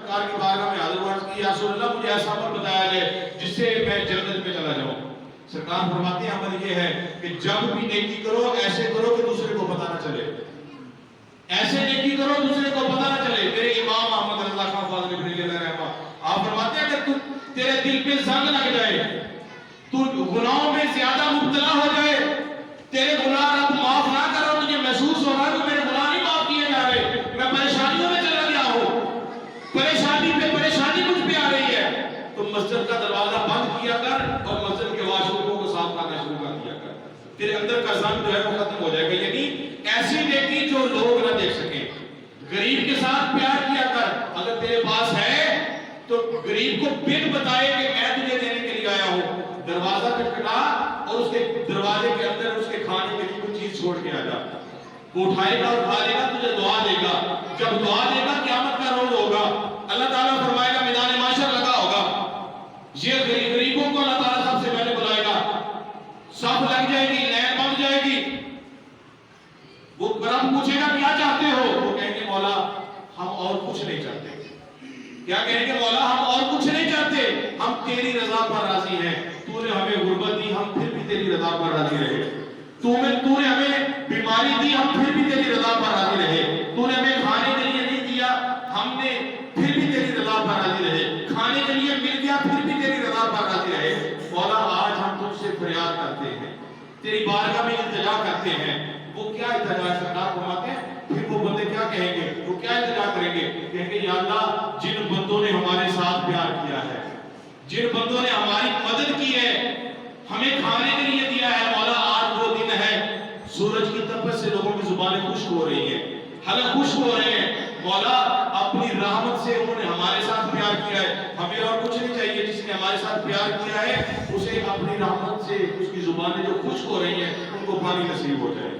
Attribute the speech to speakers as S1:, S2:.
S1: سرکار کی بارگاہ میں حاضر عرض کی یا رسول اللہ مجھے ایسا عمل بتایا جائے جس سے میں جنت میں چلا جاؤں. سرکار فرماتے ہیں عمل یہ ہے کہ جب بھی نیکی کرو ایسے کرو کہ دوسرے کو پتہ نہ چلے. ایسے نیکی کرو دوسرے کو پتہ نہ چلے. میرے امام احمد رضا خان فاضل بریلوی علیہ رحمہ آپ فرماتے ہیں کہ تیرے دل پہ زنگ لگ جائے, تو گناہوں میں زیادہ مبتلا ہو جائے, تیرے گناہ رب معاف نہ کرو, تجھے محسوس ہو رہا ہے کہ میرے گناہ نہیں معاف کیے جا رہے, میں پریشانیوں میں چلا گیا ہوں, پریشانی پہ پریشانی مجھ پہ آ رہی ہے, تو مسجد کا دروازہ بند کیا کر اور مسجد کے واش روموں کو صاف کرنا شروع کر دیا کر. تیرے اندر کا زنگ جو ہے وہ ختم ہو جائے گا. یعنی ایسی نیکی جو لوگ نہ دیکھ سکیں. غریب کے ساتھ پیار کیا کر. اگر تیرے پاس ہے تو غریب کو بن بتائے کہ میں تجھے دینے کے لیے آیا ہوں, دروازہ کھٹکھٹا اور اس کے دروازے کے اندر اس کے کھانے کے لیے کوئی چیز چھوڑ کے آ جا. وہ اٹھائے گا اور کھا لے گا, تجھے دعا دے گا. جب دعا دے گا قیامت کا روز ہوگا, اللہ تعالیٰ فرمائے گا میدان محشر لگا ہوگا, یہ غریبوں کو اللہ تعالیٰ سب سے پہلے بلائے گا, سب لگ جائے گی, لائن بن جائے گی. وہ رب پوچھے گا کیا چاہتے ہو, وہ کہیں گے مولا ہم اور کچھ نہیں چاہتے. کیا کہیں گے مولا ہم اور کچھ نہیں چاہتے, ہم تیری رضا پر راضی ہیں. تو نے ہمیں غربت دی, ہم پھر بھی تیری رضا پر راضی رہے. تو نے ہمیں بیماری دی, ہم پھر بھی تیری رضا پر راضی رہے. تو نے ہمیں کھانے کے لیے نہیں دیا, ہم نے پھر بھی تیری رضا پر راضی رہے. کھانے کے لیے مل گیا, پھر بھی تیری رضا پر راضی رہے. مولا آج ہم تجھ سے فریاد کرتے ہیں, تیری بارگاہ میں التجا کرتے ہیں. وہ کیا التجا سرکار فرماتے ہیں, پھر وہ بندے کیا کہیں گے, وہ کیا التجا کریں گے, کہیں گے یا اللہ جن بندوں نے ہمارے ساتھ پیار کیا ہے, جن بندوں نے ہماری مدد کی ہے, ہمیں کھانے کے لیے دیا ہے, مولا آج وہ دن ہے, سورج کی تپش سے لوگوں کی زبانیں خشک ہو رہی ہیں, حلق خشک ہو رہے ہیں. مولا اپنی رحمت سے انہوں نے ہمارے ساتھ پیار کیا ہے, ہمیں اور کچھ نہیں چاہیے. جس نے ہمارے ساتھ پیار کیا ہے اسے اپنی رحمت سے اس کی زبانیں جو خشک ہو رہی ہیں ان کو پانی نصیب ہو جائے.